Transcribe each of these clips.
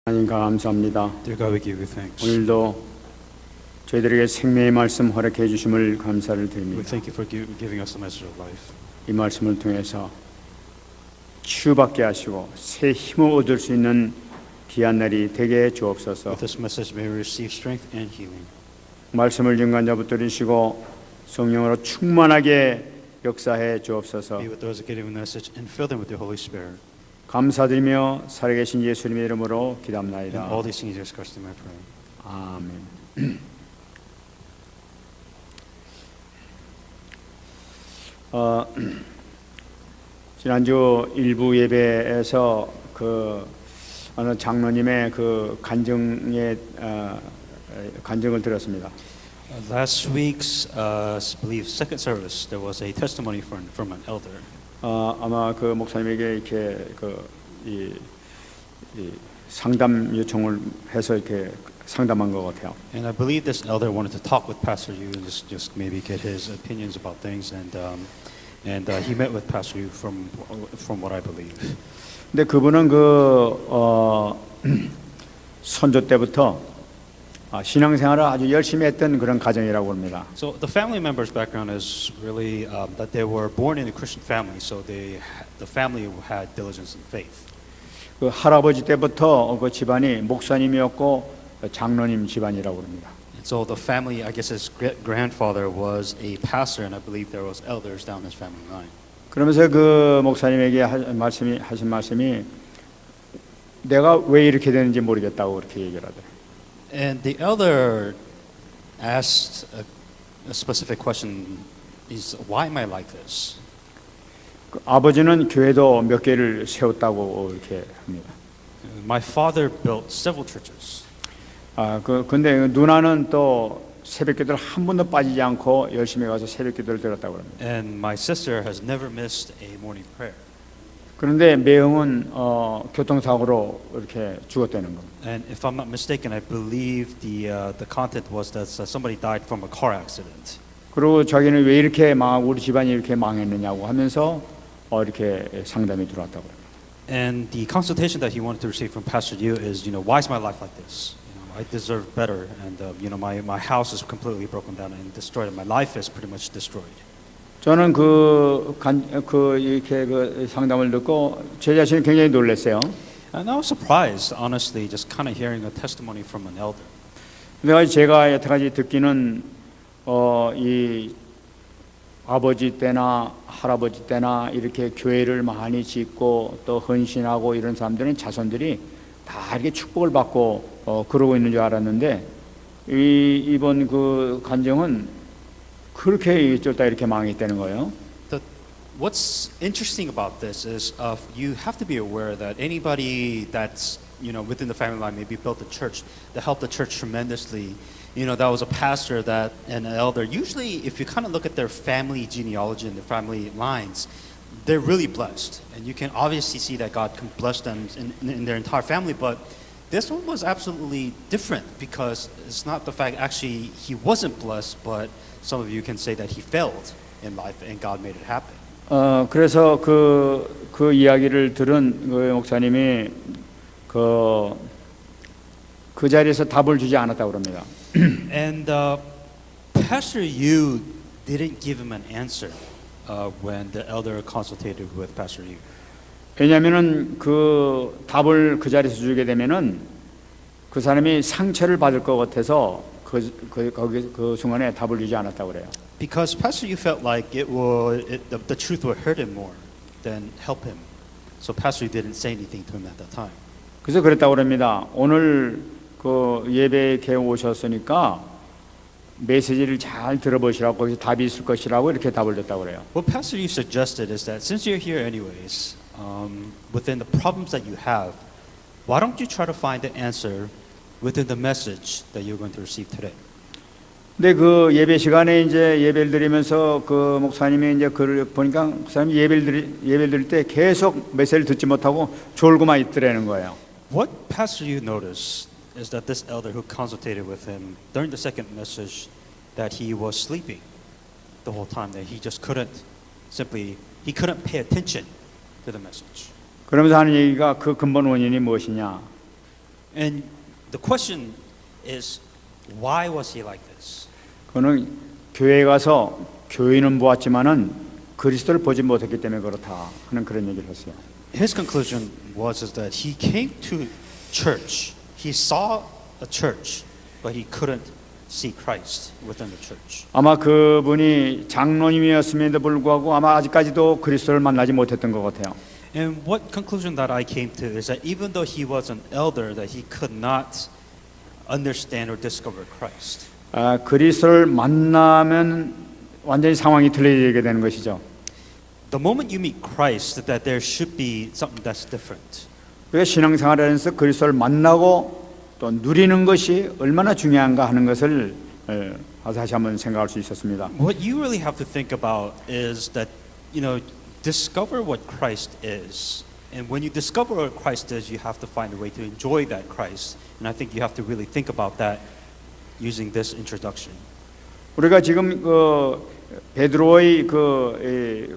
하나님 감사합니다. Dear God, we give you thanks. 오늘도 저희들에게 생명의 말씀 허락해 주심을 감사를 We 드립니다. thank you for giving us the message of life. 이 말씀을 통해서 치유받게 하시고 새 힘을 얻을 수 있는 귀한 날이 되게 해 주옵소서. With this message, may we receive strength and healing. 말씀을 증거자 붙들으시고 성령으로 충만하게 역사해 주옵소서. Be with those that get the message and fill them with your Holy Spirit. 감사드리며 살아계신 예수님의 이름으로 And 기도합나이다. all these things, Jesus Christ, in my prayer. 아멘. 지난주 일부 예배에서 그 어느 장로님의 그 간증을 들었습니다. Last week's, believe second service, there was a testimony from an elder. 아마 그 목사님에게 이렇게 이 상담 요청을 해서 이렇게 상담한 것 같아요. And I believe this elder wanted to talk with Pastor Yu and just maybe get his opinions about things. And he met with Pastor Yu from what I believe. 근데 그분은 선조 때부터 신앙생활을 아주 열심히 했던 그런 가정이라고 합니다. So the family member's background is really that they were born in a Christian family, so the family had diligence and faith. 그 할아버지 때부터 그 집안이 목사님이었고 장로님 집안이라고 합니다. And so the family, I guess his grandfather was a pastor, and I believe there was elders down his family line. 그러면서 그 목사님에게 하신 말씀이 내가 왜 이렇게 되는지 모르겠다고 그렇게 얘기를 하더라고요. And the elder asked a specific question: "Is why am I like this?" 그 아버지는 교회도 몇 개를 세웠다고 이렇게 합니다. My father built several churches. 근데 누나는 또 새벽기도를 한 번도 빠지지 않고 열심히 가서 새벽기도를 드렸다고 합니다. And my sister has never missed a morning prayer. 그런데 매형은 교통사고로 이렇게 죽었다는 겁니다. And if I'm not mistaken, I believe the content was that somebody died from a car accident. 그리고 자기는 왜 이렇게 우리 집안이 이렇게 망했느냐고 하면서 이렇게 상담이 들어왔다고 합니다. And the consultation that he wanted to receive from Pastor Yu is, why is my life like this? I deserve better, and my house is completely broken down and destroyed, and my life is pretty much destroyed. 저는 이렇게 그 상담을 듣고 제 자신이 굉장히 놀랐어요. And I was surprised, honestly, just kind of hearing a testimony from an elder. 내가 제가 여태까지 듣기는 이 아버지 때나 할아버지 때나 이렇게 교회를 많이 짓고 또 헌신하고 이런 사람들은 자손들이 다 이렇게 축복을 받고 그러고 있는 줄 알았는데 이번 그 간증은 그렇게 어쩌다 이렇게 망했다는 거예요. What's interesting about this is you have to be aware that anybody that's within the family line maybe built a church that helped the church tremendously. That was a pastor and an elder. Usually, if you kind of look at their family genealogy and their family lines, they're really blessed, and you can obviously see that God can bless them in their entire family. But this one was absolutely different because it's not the fact actually he wasn't blessed, but some of you can say that he failed in life, and God made it happen. 그래서 그 이야기를 들은 그 목사님이 그 자리에서 답을 주지 않았다고 합니다. And Pastor Yu didn't give him an answer when the elder consulted with Pastor Yu. 왜냐하면은 그 답을 그 자리에서 주게 되면은 그 사람이 상처를 받을 것 같아서 그 순간에 답을 주지 않았다고 그래요. Because Pastor Yu felt like the truth would hurt him more than help him. So Pastor Yu didn't say anything to him at that time. 그래서 그랬다고 합니다. 오늘 그 예배에 오셨으니까 메시지를 잘 들어보시라고 거기서 답이 있을 것이라고 이렇게 답을 줬다고 그래요. What Pastor Yu suggested is that since you're here anyways, within the problems that you have, why don't you try to find the answer within the message that you're going to receive today? 근데 그 예배 시간에 이제 예배를 드리면서 그 목사님이 이제 그를 보니까 목사님이 예배를 드릴 때 계속 메시지를 듣지 못하고 졸고만 있더라는 거예요. What Pastor Yu noticed is that this elder who consulted with him during the second message, that he was sleeping the whole time, that he just couldn't pay attention to the message. 그러면서 하는 얘기가 그 근본 원인이 무엇이냐? And the question is, why was he like this? 그는 교회에 가서 교인은 보았지만은 그리스도를 보지 못했기 때문에 그렇다 하는 그런 얘기를 했어요. His conclusion was is that he came to church. He saw a church, but he couldn't see Christ within the church. 아마 그분이 장로님이었음에도 불구하고 아마 아직까지도 그리스도를 만나지 못했던 것 같아요. And what conclusion that I came to is that even though he was an elder, that he could not understand or discover Christ. 그리스도를 만나면 완전히 상황이 틀려지게 되는 것이죠. The moment you meet Christ, that there should be something that's different. 우리가 신앙생활에서 그리스도를 만나고 또 누리는 것이 얼마나 중요한가 하는 것을 다시 한번 생각할 수 있었습니다. What you really have to think about is that, discover what Christ is. And when you discover what Christ is, you have to find a way to enjoy that Christ. And I think you have to really think about that using this introduction. 우리가 지금 베드로의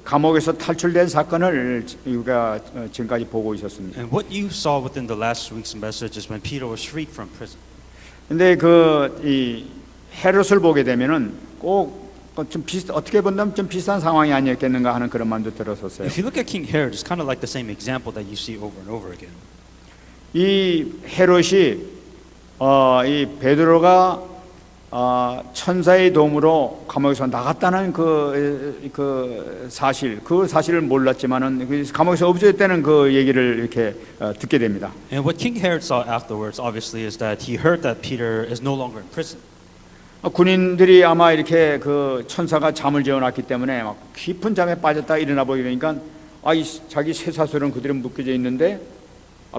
감옥에서 탈출된 사건을 우리가 지금까지 보고 있었습니다. And what you saw within the last week's message is when Peter was freed from prison. 근데 이 헤롯을 보게 되면은 꼭 좀 어떻게 본다면 좀 비슷한 상황이 아니었겠는가 하는 그런 마음도 들었었어요. If you look at King Herod, it's kind of like the same example that you see over and over again. 이 헤롯이 이 베드로가 천사의 도움으로 감옥에서 나갔다는 그 사실을 몰랐지만은 그 감옥에서 없어졌다는 그 얘기를 이렇게 듣게 됩니다. And what King Herod saw afterwards, obviously, is that he heard that Peter is no longer in prison. 군인들이 아마 이렇게 그 천사가 잠을 재워놨기 때문에 막 깊은 잠에 빠졌다 일어나 보게 되니까 자기 쇠사슬은 그대로 묶여져 있는데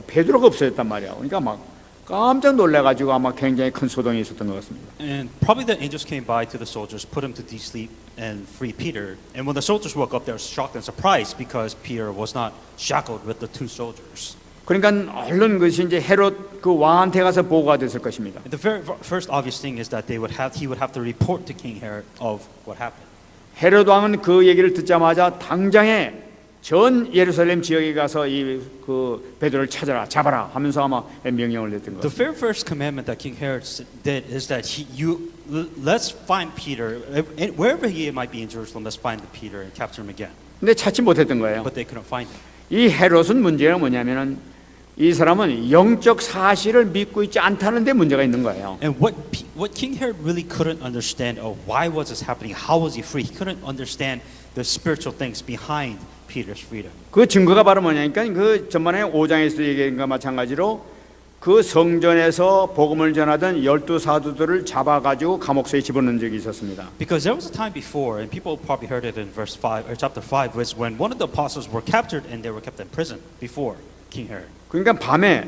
베드로가 없어졌단 말이야. 그러니까 막 깜짝 놀래가지고 아마 굉장히 큰 소동이 있었던 것 같습니다. And probably the angels came by to the soldiers, put him to sleep, and free Peter. And when the soldiers woke up, they were shocked and surprised because Peter was not shackled with the two soldiers. 그러니까 얼른 그것이 이제 헤롯 그 왕한테 가서 보고가 됐을 것입니다. And the very first obvious thing is that he would have to report to King Herod of what happened. 헤롯 왕은 그 얘기를 듣자마자 당장에 전 예루살렘 지역에 가서 그 베드로를 찾아라, 잡아라 하면서 아마 명령을 냈던 The 것입니다. very first commandment that King Herod did is that let's find Peter wherever he might be in Jerusalem. Let's find Peter and capture him again. 근데 찾지 못했던 거예요. But they couldn't find him. 이 헤롯은 문제가 뭐냐면은 이 사람은 영적 사실을 믿고 있지 않다는 데 문제가 있는 거예요. And what King Herod really couldn't understand, why was this happening? How was he free? He couldn't understand the spiritual things behind Peter's freedom. 그 증거가 바로 뭐냐니까 그 전번에 5장에서 얘기한 것과 마찬가지로 그 성전에서 복음을 전하던 12사도들을 잡아가지고 감옥소에 집어넣은 적이 있었습니다. Because there was a time before, and people probably heard it in verse 5 or chapter 5, was when one of the apostles were captured and they were kept in prison before King Herod. 그러니까 밤에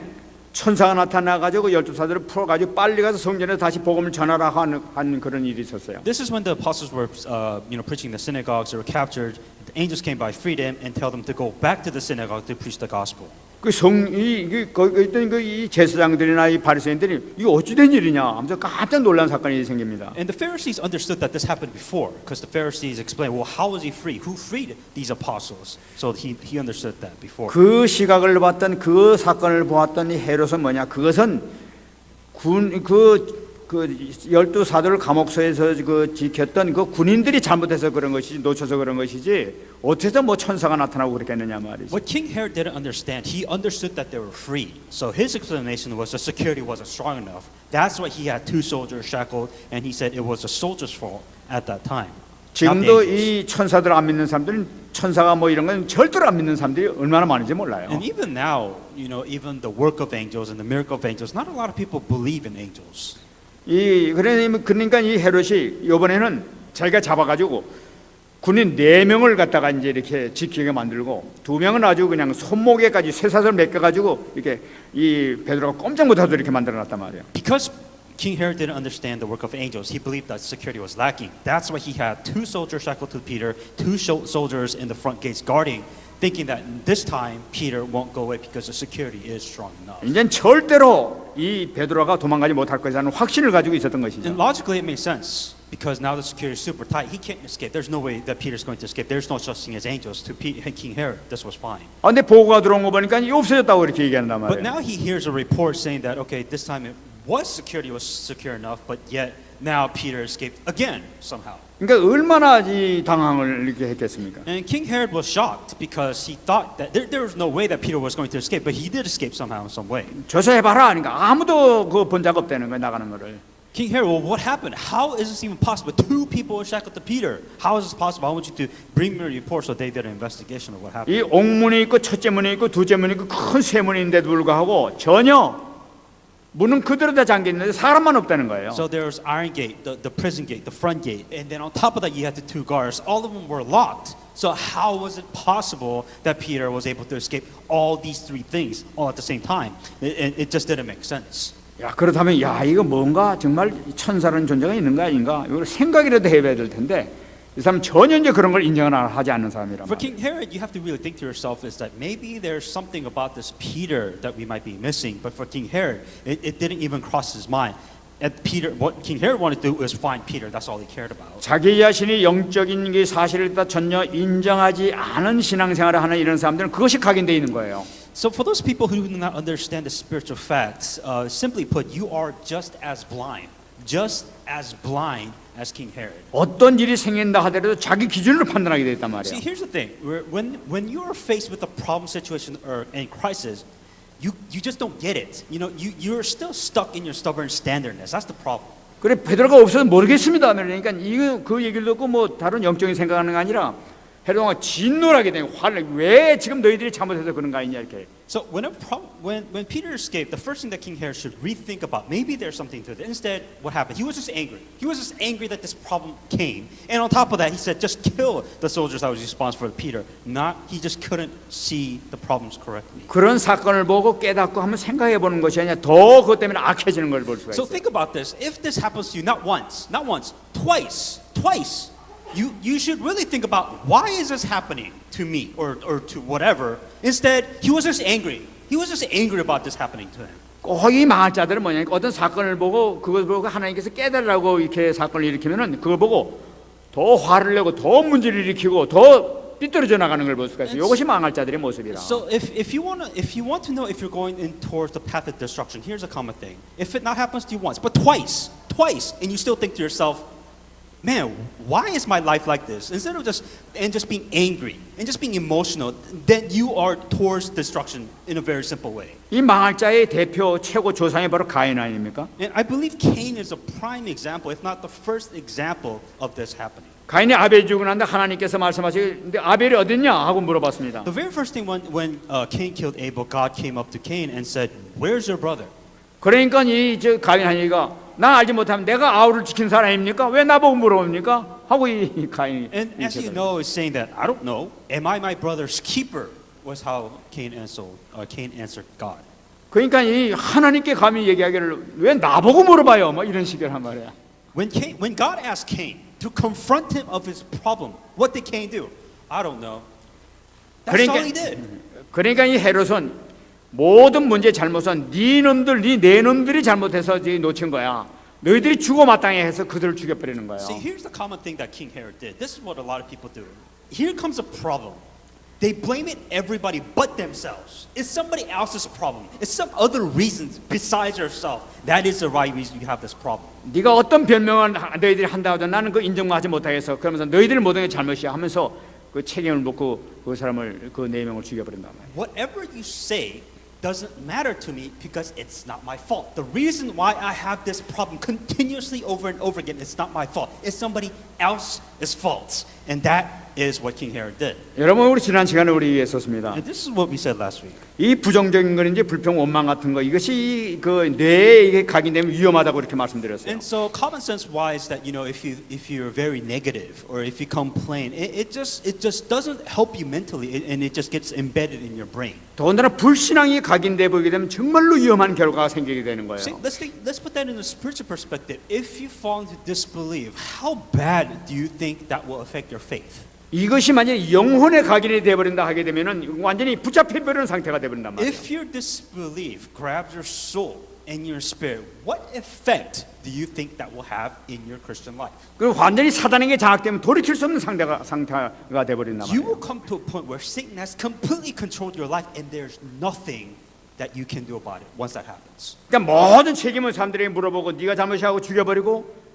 천사가 나타나가지고 12사도를 풀어가지고 빨리 가서 성전에 다시 복음을 전하라 하는 그런 일이 있었어요. This is when the apostles were, preaching in the synagogues. They were captured. The angels came by, freed them, and tell them to go back to the synagogue to preach the gospel. 거기 있던 이 제사장들이나 이 바리새인들이 이거 어찌된 일이냐 하면서 깜짝 놀란 사건이 생깁니다. And the Pharisees understood that this happened before, because the Pharisees explained, well, how was he free? Who freed these apostles? So he understood that before. 그 시각을 봤던 그 사건을 보았던 이 헤롯은 뭐냐? 그것은 그 12사도를 감옥소에서 지켰던 그 군인들이 잘못해서 그런 것이지 놓쳐서 그런 것이지 어째서 뭐 천사가 나타나고 그랬겠느냐 말이지. What King Herod didn't understand, he understood that they were free. So his explanation was the security wasn't strong enough. That's why he had two soldiers shackled, and he said it was the soldiers' fault at that time. 지금도 이 천사들 안 믿는 사람들은 천사가 뭐 이런 건 절대로 안 믿는 사람들이 얼마나 많은지 몰라요. And even now, even the work of angels and the miracle of angels, not a lot of people believe in angels. 그러니까 이 헤롯이 이번에는 자기가 잡아가지고 군인 4명을 갖다가 이제 이렇게 지키게 만들고 2명은 아주 그냥 손목에까지 쇠사슬 맡겨가지고 이렇게 이 베드로가 꼼짝 못하도록 이렇게 만들어놨단 말이에요. Because King Herod didn't understand the work of angels, he believed that security was lacking. That's why he had two soldiers shackled to Peter, two soldiers in the front gates guarding, thinking that this time Peter won't go away because the security is strong enough. 이제 절대로 이 베드로가 도망가지 못할 것이라는 확신을 가지고 있었던 것이죠. And logically, it makes sense. because now the security is super tight. He can't escape. There's no way that Peter's going to escape. There's no such thing as angels. To King Herod, this was fine. 근데 보고가 들어온 거 보니까 이게 없어졌다고 이렇게 얘기한단 But 말이에요. now he hears a report saying that, okay, this time it was secure enough, but yet now Peter escaped again somehow. 그러니까 얼마나 이 당황을 이렇게 했겠습니까? And King Herod was shocked because he thought that there was no way that Peter was going to escape, but he did escape somehow in some way. 조사해봐라 하니까 아무도 그 본 적 없다는 거예요, 나가는 거를. King Herod, well, what happened? How is this even possible? Two people were shackled to Peter. How is this possible? I want you to bring me a report so they did an investigation of what happened. 이 옥문이 있고 첫째 문이 있고 둘째 문이 있고 큰 세 문인데도 불구하고 전혀 문은 그대로 다 잠겨 있는데 사람만 없다는 거예요. So there was Iron Gate, the prison gate, the front gate, and then on top of that you had the two guards. All of them were locked. So how was it possible that Peter was able to escape all these three things all at the same time? It just didn't make sense. 야, 그렇다면 야, 이거 뭔가 정말 천사라는 존재가 있는 거 아닌가? 이걸 생각이라도 해봐야 될 텐데 이 사람 전혀 이제 그런 걸 인정을 하지 않는 사람이란 For 말이에요. King Herod, you have to really think to yourself is that maybe there's something about this Peter that we might be missing. But for King Herod, it didn't even cross his mind. And Peter, what King Herod wanted to do was find Peter. That's all he cared about. 자기 자신이 영적인 게 사실을 다 전혀 인정하지 않은 신앙생활을 하는 이런 사람들은 그것이 각인되어 있는 거예요. So for those people who do not understand the spiritual facts, simply put, you are just as blind as King Herod. 어떤 일이 생긴다 하더라도 자기 기준으로 판단하게 돼 있단 See, 말이에요. here's the thing: when you are faced with a problem situation or a crisis, you just don't get it. You know, you're still stuck in your stubborn standardness. That's the problem. 그래 베드로가 없어서 모르겠습니다. 그러니까 이거 그 얘기를 듣고 뭐 다른 영적인 생각하는 게 아니라 헤로가 진노하게 된 화를 왜 지금 너희들이 잘못해서 그런가 있냐 이렇게. So when Peter escaped, the first thing that King Herod should rethink about, maybe there's something to it. Instead, what happened? He was just angry. He was just angry that this problem came. And on top of that, he said, just kill the soldiers that was responsible for Peter. He just couldn't see the problems correctly. 그런 사건을 보고 깨닫고 한번 생각해 보는 것이 아니라 더 그것 때문에 악해지는 걸 볼 수가 So 있어요. think about this. If this happens to you not once, twice, you should really think about why is this happening to me or to whatever. Instead, he was just angry. He was just angry about this happening to him. 꼭 이 망할 자들은 뭐냐? 어떤 사건을 보고 그걸 보고 하나님께서 깨달으라고 이렇게 사건을 일으키면은 그걸 보고 더 화를 내고 더 문제를 일으키고 더 삐뚤어져 나가는 걸 볼 수가 있어요. 이것이 망할 자들의 모습이라. So if you want to know if you're going in towards the path of destruction, here's a common thing. If it not happens to you once, but twice, and you still think to yourself, man, why is my life like this? Instead of just being angry and just being emotional, then you are towards destruction in a very simple way. 이 망할 자의 대표 최고 조상이 바로 가인 아닙니까? And I believe Cain is a prime example, if not the first example of this happening. 가인이 아벨 죽고 난데 하나님께서 말씀하시는데 아벨이 어딨냐 하고 물어봤습니다. The very first thing when Cain killed Abel, God came up to Cain and said, "Where's your brother?" 그러니까 이 가인 하니까 나 알지 못하면 내가 아우를 지킨 사람입니까? 왜 나보고 물어봅니까? 하고 이 가인이. And as you know, is saying that I don't know. Am I my brother's keeper? Was how Cain answered God. 그러니까 이 하나님께 감히 얘기하기를 왜 나보고 물어봐요? 뭐 이런 식으로 한 말이야. When God asked Cain to confront him of his problem, what did Cain do? I don't know. That's all he did. 그러니까 이 헤롯은 모든 문제의 잘못은 네 놈들이 잘못해서 놓친 거야. 너희들이 죽어 마땅해 해서 그들을 죽여버리는 거예요. See, here's the common thing that King Herod did. This is what a lot of people do. Here comes a problem. They blame it everybody but themselves. It's somebody else's problem. It's some other reasons besides yourself. That is the right reason you have this problem. 네가 어떤 변명을 너희들이 한다 하든 나는 그 인정하지 못하겠어. 그러면서 너희들 모든 게 잘못이야 하면서 그 책임을 묻고 그 사람을 그 네 명을 죽여버린단 말이야. Whatever you say doesn't matter to me because it's not my fault. The reason why I have this problem continuously over and over again, it's not my fault. It's somebody else's fault. And that is what King Herod did. 여러분 우리 지난 시간에 우리 했었습니다. And this is what we said last week. 이 부정적인 건지 불평 원망 같은 거 이것이 그 뇌에 각인되면 위험하다고 이렇게 말씀드렸어요. And so common sense wise that if you're very negative or if you complain, it just doesn't help you mentally and it just gets embedded in your brain. 더군다나 불신앙이 각인돼 보게 되면 정말로 위험한 결과가 생기게 되는 거예요. See, let's put that in a spiritual perspective. If you fall into disbelief, how bad do you think that will affect your faith? 이것이 만약에 영혼의 각인이 되어버린다 하게 되면은 완전히 붙잡혀 버리는 상태가 되어버린단 말이에요. If your disbelief grabs your soul, and your spirit, what effect do you think that will have in your Christian life? 그 완전히 사단에게 장악되면 돌이킬 수 없는 상태가 돼버린단 You 말이에요. will come to a point where Satan has completely controlled your life and there's nothing that you can do about it once that happens. 그러니까 모든 책임을 사람들에게 물어보고 네가 잘못이라고 죽여버리고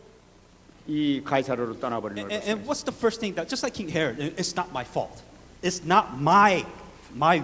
이 가이사르로 떠나버리는 거예요. And what's the first thing that, just like King Herod, it's not my fault. It's not my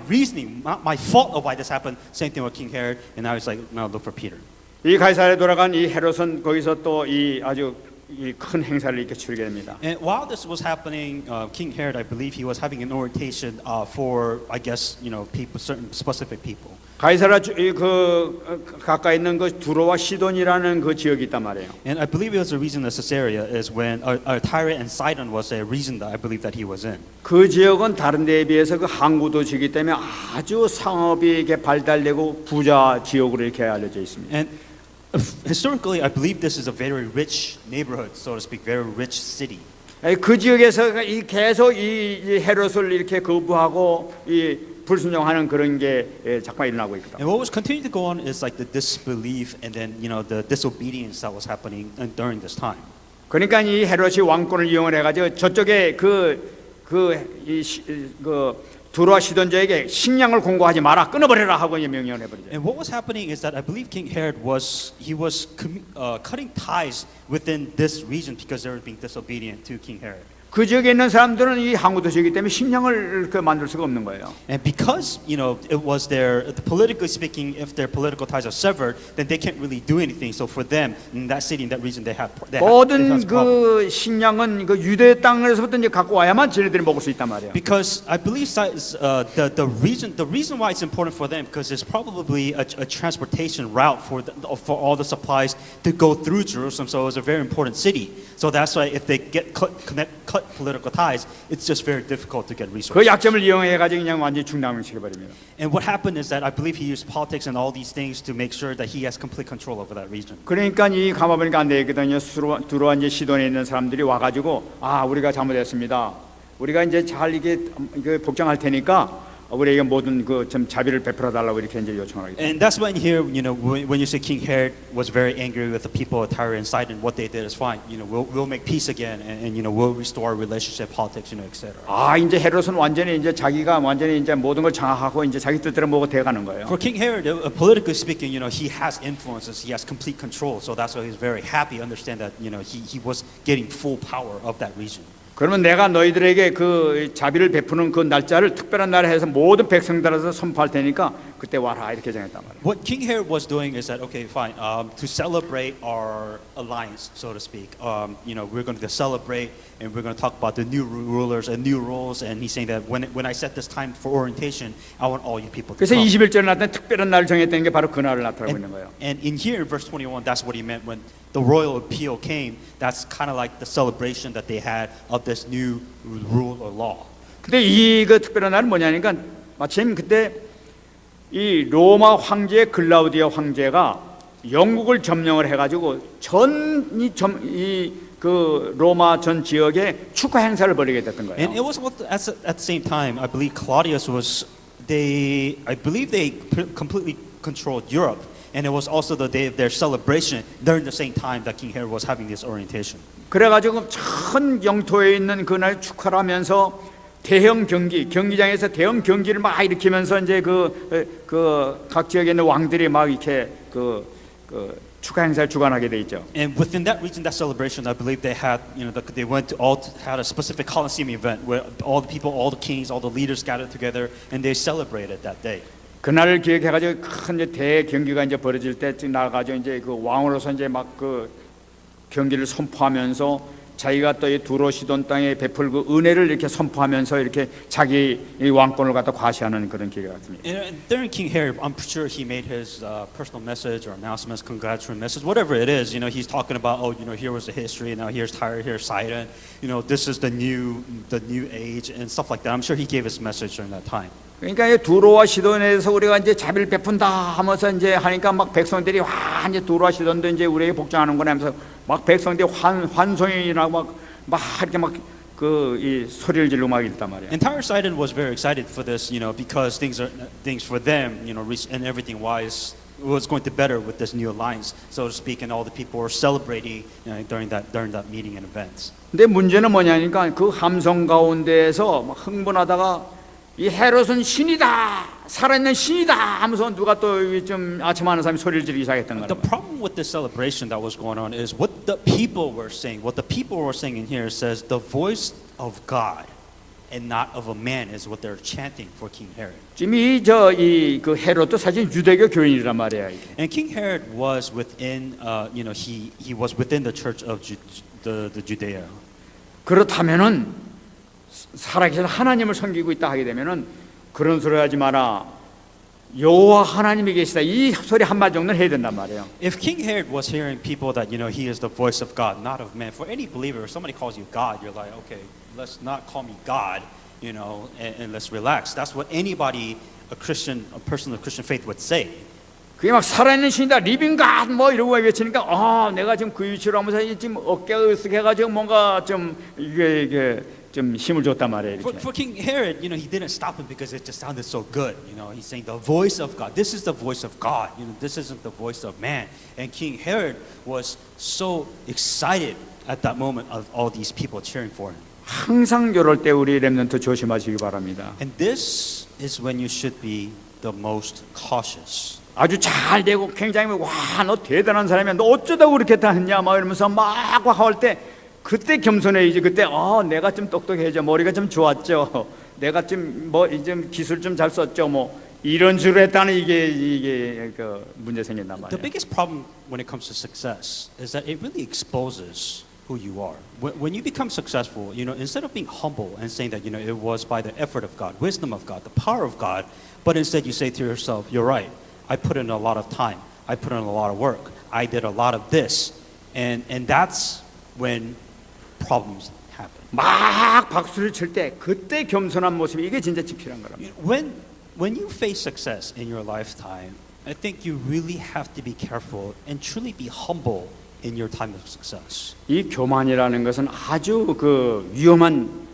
reasoning, not my fault of why this happened. Same thing with King Herod, and now he's like, now look for Peter. 이 가이사르에 돌아간 이 헤롯은 거기서 또 이 아주 이 큰 행사를 이렇게 치르게 됩니다. And while this was happening, King Herod, I believe he was having an orientation for, I guess, people, certain specific people. 가이사라 그 가까이 있는 그 두로와 시돈이라는 그 지역이 있단 말이에요. And I believe it was the reason that Caesarea is when Tyre and Sidon was a reason that I believe that he was in. 그 지역은 다른 데에 비해서 그 항구 도시이기 때문에 아주 상업이 이렇게 발달되고 부자 지역으로 이렇게 알려져 있습니다. And historically, I believe this is a very rich neighborhood, so to speak, very rich city. 그 지역에서 계속 이 헤롯을 이렇게 거부하고 이 불순종하는 그런 게 잠깐 일어나고 있거든. And what was continuing to go on is like the disbelief and then the disobedience that was happening during this time. 그러니까 이 헤롯이 왕권을 이용을 해가지고 저쪽에 두로와 시돈자에게 식량을 공고하지 마라, 끊어버려라 하고 명령을 해버리죠. And what was happening is that I believe King Herod was cutting ties within this region because they were being disobedient to King Herod. 그 지역에 있는 사람들은 이 항구 도시이기 때문에 식량을 만들 수가 없는 거예요. And because it was politically speaking, if their political ties are severed, then they can't really do anything. So for them in that city, in that region, they have 모든 problems. 그 식량은 그 유대 땅에서부터 이제 갖고 와야만 지네들이 먹을 수 있단 말이에요. Because I believe the reason why it's important for them because it's probably a transportation route for all the supplies to go through Jerusalem. So it was a very important city. So that's why if they get cut political ties, it's just very difficult to get resources. 그 약점을 이용해 가지고 그냥 완전히 중단을 시켜버립니다. And what happened is that I believe he used politics and all these things to make sure that he has complete control over that region. 그러니까 이 가마보니까 안 되거든요. 두로와 이제 시돈에 있는 사람들이 와가지고 우리가 잘못했습니다. 우리가 이제 잘 이게 복장할 테니까 우리에게 모든 그 좀 자비를 베풀어 달라고 이렇게 이제 요청하게 돼요. And that's when here, when you say King Herod was very angry with the people of Tyre and Sidon, what they did is fine. We'll make peace again, and we'll restore relationship, politics, etc. 이제 헤롯은 완전히 이제 자기가 완전히 이제 모든 걸 장악하고 이제 자기 뜻대로 뭐가 돼가는 거예요. For King Herod, politically speaking, he has influences, he has complete control. So that's why he's very happy. Understand that he was getting full power of that region. 그러면 내가 너희들에게 그 자비를 베푸는 그 날짜를 특별한 날에 해서 모든 백성들에서 선포할 테니까 그때 와라 이렇게 정했단 말이에요. What King Herod was doing is that okay, fine, to celebrate our alliance, so to speak. We're going to celebrate and we're going to talk about the new rulers and new rules. And he's saying that when I set this time for orientation, I want all you people to 그래서 come. 21절에 나타난 특별한 날을 정했다는 게 바로 그 날을 나타내고 있는 거예요. And in here, in verse 21, that's what he meant when the royal appeal came. That's kind of like the celebration that they had of this new rule or law. 근데 그 특별한 날은 뭐냐니까 마침 그때 이 로마 황제 글라우디아 황제가 영국을 점령을 해가지고 그 로마 전 지역에 축하 행사를 벌이게 됐던 거예요. And it was at the same time, I believe Claudius they completely controlled Europe. And it was also the day of their celebration during the same time that King Herod was having this orientation. 그래가지고 전 영토에 있는 그날 축하를 하면서 대형 경기장에서 대형 경기를 막 일으키면서 이제 각 지역에 있는 왕들이 막 이렇게 축하 행사를 주관하게 돼 있죠. And within that region, that celebration, I believe they had, they had a specific Colosseum event where all the people, all the kings, all the leaders gathered together and they celebrated that day. 그날을 기억해가지고 큰 이제 대경기가 이제 벌어질 때 나가지고 이제 그 왕으로서 이제 막 그 경기를 선포하면서 자기가 또 이 두로 시돈 땅에 베풀 그 은혜를 이렇게 선포하면서 이렇게 자기 이 왕권을 갖다 과시하는 그런 기회가 같습니다. And during King Herod, I'm sure he made his personal message or announcements, congratulatory message, whatever it is. He's talking about, here was the history. Now here's Tyre, here's Sidon. This is the new age and stuff like that. I'm sure he gave his message during that time. 그러니까 이 두로와 시돈에서 우리가 이제 자비를 베푼다 하면서 이제 하니까 막 백성들이 이제 두로와 시돈도 이제 우리에게 복종하는구나 하면서 막 백성들이 환송이라고 막 이렇게 막 이 소리를 지르고 막 있단 말이야. And Tyre Sidon was very excited for this, because things for them, and everything wise, was going to better with this new alliance, so to speak, and all the people were celebrating during that meeting and events. 근데 문제는 뭐냐니까 그 함성 가운데에서 막 흥분하다가 이 헤롯은 신이다, 살아있는 신이다 하면서 누가 또 좀 아첨하는 사람이 소리를 지르기 시작했던 The 거예요. problem with this celebration that was going on is what the people were saying. What the people were saying in here says the voice of God and not of a man is what they're chanting for King Herod. 지금 이그 헤롯도 사실 유대교 교인이란 말이에요. 이게. And King Herod was within, he was within the church of the Judea. 그렇다면은 살아계신 하나님을 섬기고 있다 하게 되면은 그런 소리 하지 마라. 여호와 하나님이 계시다. 이 소리 한마디 정도는 해야 된단 말이에요. If King Herod was hearing people that he is the voice of God, not of man. For any believer, if somebody calls you God, you're like, okay, let's not call me God, and let's relax. That's what anybody, a person of Christian faith would say. 그게 막 살아있는 신이다, 리빙 갓 뭐 이러고 외치니까 내가 지금 그 위치로 하면서 지금 어깨가 으쓱해가지고 뭔가 좀 이게 좀 힘을 줬단 말이에요. 이렇게. For King Herod, he didn't stop him because it just sounded so good. He's saying the voice of God. This is the voice of God. This isn't the voice of man. And King Herod was so excited at that moment of all these people cheering for him. 항상 이럴 때 우리 렘넌트 조심하시기 바랍니다. And this is when you should be the most cautious. 아주 잘 되고 굉장히 와 너 대단한 사람이야. 너 어쩌다 그렇게 다 했냐 막 이러면서 막 할 때 그때 겸손해야지. 그때 내가 좀 똑똑해져. 머리가 좀 좋았죠. 내가 좀 좀 기술 좀 잘 썼죠. 뭐 이런 식으로 했다는 이게 그 문제 생긴단 The 말이에요. biggest problem when it comes to success is that it really exposes who you are. When you become successful, instead of being humble and saying that it was by the effort of God, wisdom of God, the power of God, but instead you say to yourself, you're right. I put in a lot of time. I put in a lot of work. I did a lot of this. And that's when problems happen. 막 박수를 칠 때 그때 겸손한 모습이 이게 진짜 지필한 거랍니다. When you face success in your lifetime, I think you really have to be careful and truly be humble in your time of success. 이 교만이라는 것은 아주 그 위험한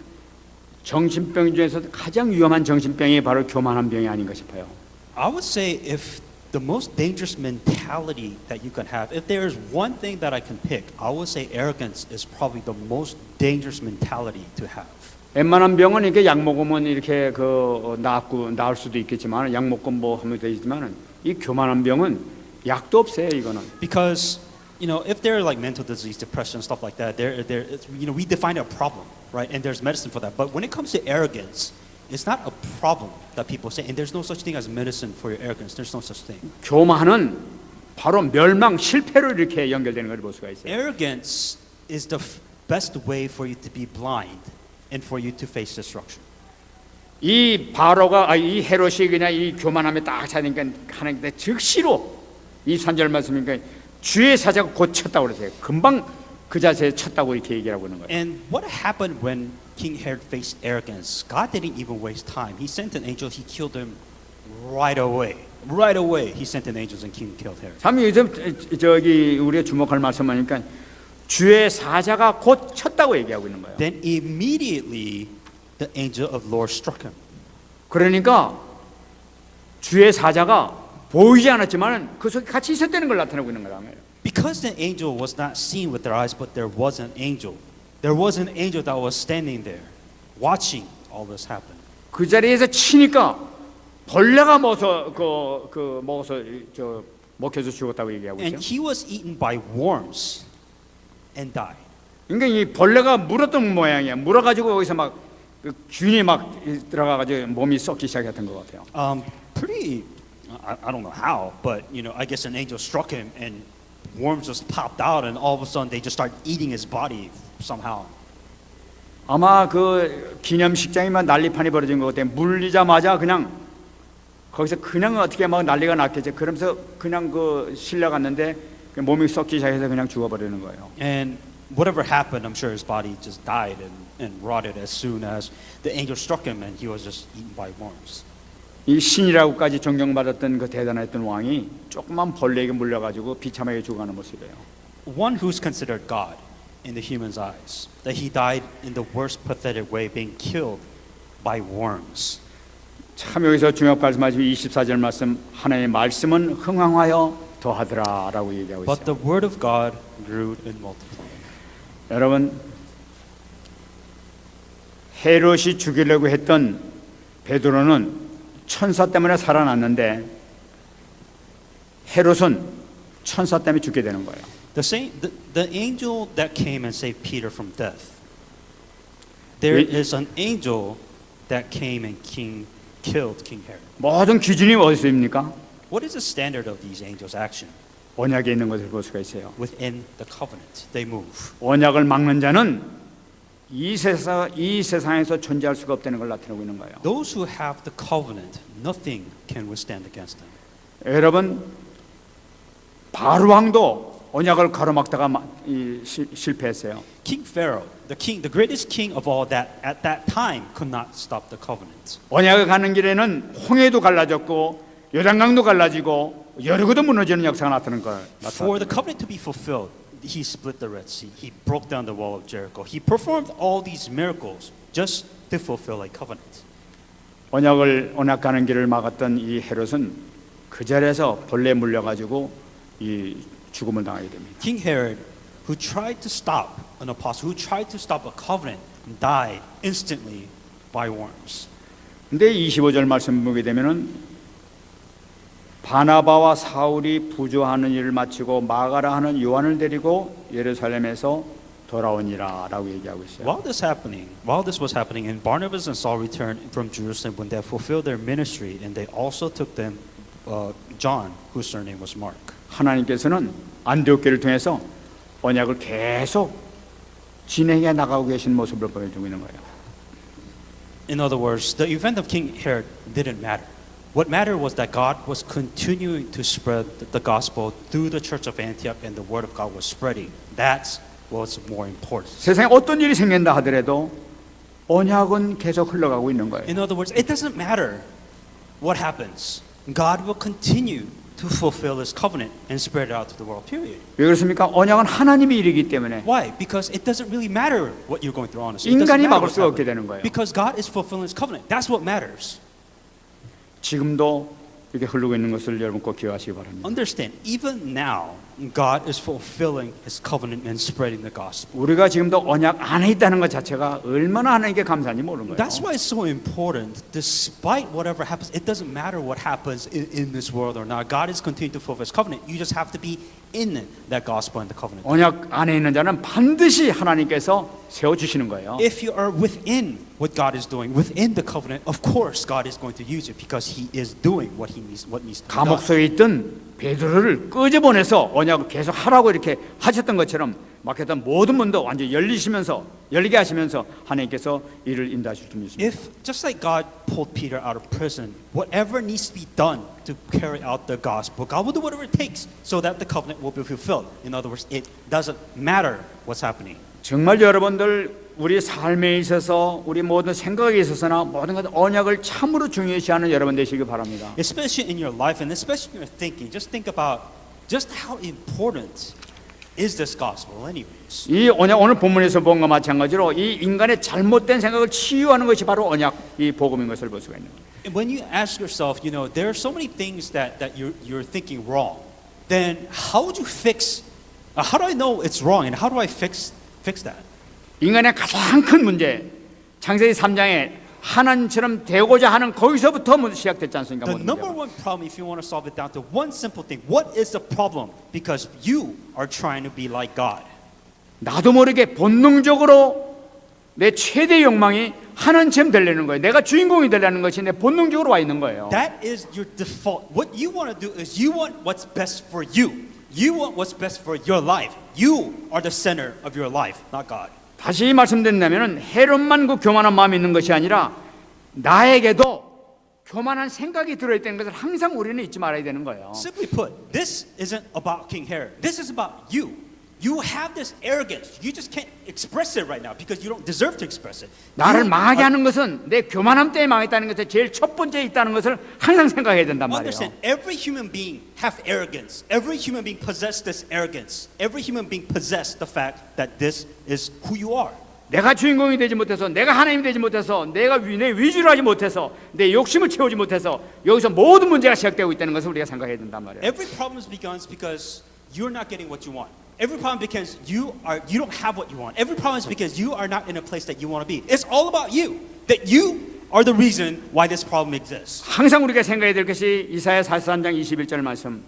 정신병 중에서 가장 위험한 정신병이 바로 교만한 병이 아닌가 싶어요. I would say if the most dangerous mentality that you can have, if there is one thing that I can pick, I would say arrogance is probably the most dangerous mentality to have. 웬만한 병은 이렇게 약 먹으면 이렇게 나을 수도 있겠지만 약 먹고 뭐 하면 되지만은 이 교만한 병은 약도 없어요 이거는. Because if they're like mental disease, depression, stuff like that, we define a problem, right? And there's medicine for that. But when it comes to arrogance, it's not a problem that people say, and there's no such thing as medicine for your arrogance. There's no such thing. 교만은 바로 멸망, 실패로 이렇게 연결되는 걸 볼 수가 있어요. Arrogance is the best way for you to be blind and for you to face destruction. 이 이 헤롯이 그냥 이 교만함에 딱 차니까 하나님께 즉시로 이 3절 말씀이니까 주의 사자가 곧 쳤다고 그러세요. 금방 그 자세에 쳤다고 이렇게 얘기하고 있는 거예요. And what happened when King Herod faced arrogance? God didn't even waste time. He sent an angel. He killed him right away. Right away, he sent an angel and King killed Herod. 참 요즘 우리가 주목할 말씀하니까 주의 사자가 곧 쳤다고 얘기하고 있는 거예요. Then immediately the angel of the Lord struck him. 그러니까 주의 사자가 보이지 않았지만 그 속에 같이 있었다는 걸 나타내고 있는 거예요. Because the angel was not seen with their eyes, but there was an angel. There was an angel that was standing there, watching all this happen. 그 자리에서 치니까 벌레가 먹어서 먹혀서 죽었다고 얘기하고 And 있어요. he was eaten by worms and died. 그러니까 이 벌레가 물었던 모양이야. 물어가지고 여기서 막 그 균이 막 들어가가지고 몸이 썩기 시작했던 것 같아요. Pretty, I don't know how, but I guess an angel struck him and worms just popped out, and all of a sudden they just started eating his body somehow. 아마 그 기념식장이면 난리판이 벌어진 것 같아요. 물리자마자 그냥 거기서 그냥 어떻게 막 난리가 났겠지. 그러면서 그냥 그 실려갔는데 몸이 썩기 시작해서 그냥 죽어버리는 거예요. And whatever happened, I'm sure his body just died and rotted as soon as the angel struck him, and he was just eaten by worms. 이 신이라고까지 존경받았던 그 대단했던 왕이 조그만 벌레에게 물려가지고 비참하게 죽어가는 모습이에요. One who's considered God in the human's eyes, that he died in the worst pathetic way, being killed by worms. 참 여기서 중요한 말씀하신 24절 말씀, 하나님의 말씀은 흥황하여 더하더라라고 얘기하고 But 있어요. the word of God grew and multiplied. 여러분, 헤롯이 죽이려고 했던 베드로는 천사 때문에 살아났는데 헤롯은 천사 때문에 죽게 되는 거예요. The angel that came and saved Peter from death. There is an angel that came and killed King Herod. 모든 기준이 어디서 입니까? What is the standard of these angels' action? 언약에 있는 것을 볼 수가 있어요. Within the covenant, they move. 언약을 막는 자는 이 세상에서 존재할 수가 없다는 걸 나타내고 있는 거예요. Those who have the covenant, nothing can withstand against them. 여러분, 바로 왕도 언약을 가로막다가 실패했어요. King Pharaoh, the greatest king of all that at that time, could not stop the covenant. 언약을 가는 길에는 홍해도 갈라졌고 요단강도 갈라지고 여리고도 무너지는 역사가 나타나는 거예요. For the covenant to be fulfilled, he split the Red Sea. He broke down the wall of Jericho. He performed all these miracles just to fulfill a covenant. 언약 가는 길을 막았던 이 헤롯은 그 자리에서 벌레에 물려가지고 이 죽음을 당하게 됩니다. King Herod, who tried to stop an apostle, who tried to stop a covenant, died instantly by worms. 근데 25절 말씀 보게 되면은 바나바와 사울이 부조하는 일을 마치고 마가라 하는 요한을 데리고 예루살렘에서 돌아오니라라고 얘기하고 있어요. While this was happening, and Barnabas and Saul returned from Jerusalem when they had fulfilled their ministry, and they also took them John, whose surname was Mark. 하나님께서는 안디옥교를 통해서 언약을 계속 진행해 나가고 계신 모습을 보여주고 있는 거예요. In other words, the event of King Herod didn't matter. What mattered was that God was continuing to spread the gospel through the church of Antioch, and the word of God was spreading. That's what's more important. 세상에 어떤 일이 생긴다 하더라도 언약은 계속 흘러가고 있는 거예요. In other words, it doesn't matter what happens. God will continue to fulfill His covenant and spread it out to the world. Period. 왜 그렇습니까? 언약은 하나님의 일이기 때문에 Why? Because it doesn't really matter what you're going through. Honestly, It doesn't 인간이 matter 막을 what's 수가 없게 happening. 되는 거예요. Because God is fulfilling His covenant. That's what matters. 지금도 이렇게 흐르고 있는 것을 여러분 꼭 기억하시기 바랍니다. Understand, even now, God is fulfilling His covenant and spreading the gospel. 우리가 지금도 언약 안에 있다는 것 자체가 얼마나 하나님께 감사한지 모르는 거예요. That's why it's so important. Despite whatever happens, it doesn't matter what happens in this world or not. God is continuing to fulfill His covenant. You just have to be in that gospel and the covenant. 언약 안에 있는 자는 반드시 하나님께서 세워주시는 거예요. If you are within what God is doing, within the covenant, of course God is going to use it because He is doing what needs to be 감옥 done. 속에 있던 베드로를 끄집어내서 언약을 계속 하라고 이렇게 하셨던 것처럼 막혔던 모든 문도 완전히 열리게 하시면서 하나님께서 이를 인도하실 줄 믿습니다. If just like God pulled Peter out of prison, whatever needs to be done to carry out the gospel, God will do whatever it takes so that the covenant will be fulfilled. In other words, it doesn't matter what's happening. 정말 여러분들 우리 삶에 있어서 우리 모든 생각에 있어서나 모든 것 언약을 참으로 중요시하는 여러분 되시기 바랍니다. Especially in your life and especially in your thinking, just think about just how important is this gospel anyways. 이 언약 오늘 본문에서 본 것과 마찬가지로 이 인간의 잘못된 생각을 치유하는 것이 바로 언약 이 복음인 것을 볼 수가 있는 거예요. And when you ask yourself, there are so many things that you're thinking wrong, then how would you fix, how do I know it's wrong and how do I fix that? 인간의 가장 큰 문제 창세기 3장에 하나님처럼 되고자 하는 거기서부터 시작됐지 않습니까? The 모든 number 문제가. one problem, if you want to solve it down to one simple thing, what is the problem? Because you are trying to be like God. 나도 모르게 본능적으로 내 최대 욕망이 하나님처럼 되려는 거예요. 내가 주인공이 되려는 것이 내 본능적으로 와 있는 거예요. That is your default. What you want to do is you want what's best for you. You want what's best for your life. You are the center of your life, not God. 다시 말씀드린다면 헤롯만 그 교만한 마음이 있는 것이 아니라 나에게도 교만한 생각이 들어있다는 것을 항상 우리는 잊지 말아야 되는 거예요. Simply put, this isn't about King Herod. This is about you. You have this arrogance. You just can't express it right now because you don't deserve to express it. 나를 You 망하게 are- 하는 것은 내 교만함 때문에 망했다는 것에 제일 첫 번째 있다는 것을 항상 생각해야 된단 말이에요. Understand, every human being have arrogance. Every human being possess this arrogance. Every human being possess the fact that this is who you are. 내가 주인공이 되지 못해서, 내가 하나님이 되지 못해서, 내가 내 위주로 하지 못해서, 내 욕심을 채우지 못해서 여기서 모든 문제가 시작되고 있다는 것을 우리가 생각해야 된단 말이에요. Every problem begins because you're not getting what you want. Every problem because you don't have what you want. Every problem is because you are not in a place that you want to be. It's all about you. That you are the reason why this problem exists. 항상 우리가 생각해야 될 것이 이사야 43장 21절 말씀.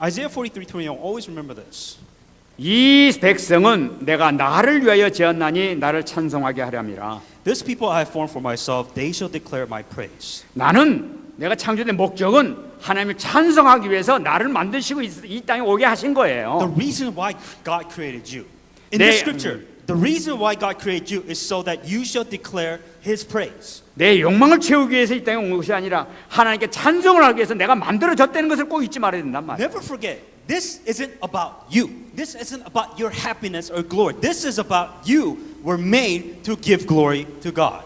Isaiah 43:21. Always remember this. 이 백성은 내가 나를 위하여 지었나니 나를 찬송하게 하렴이라. This people I have formed for myself, they shall declare my praise. 나는 내가 창조된 목적은 하나님을 찬송하기 위해서 나를 만드시고 이 땅에 오게 하신 거예요. The reason why God created you. In 네. the scripture, the reason why God created you is so that you shall declare His praise. 내 욕망을 채우기 위해서 이 땅에 온 것이 아니라 하나님께 찬송을 하기 위해서 내가 만들어졌다는 것을 꼭 잊지 말아야 된단 말이에요. Never forget, this isn't about you. This isn't about your happiness or glory. This is about you were made to give glory to God.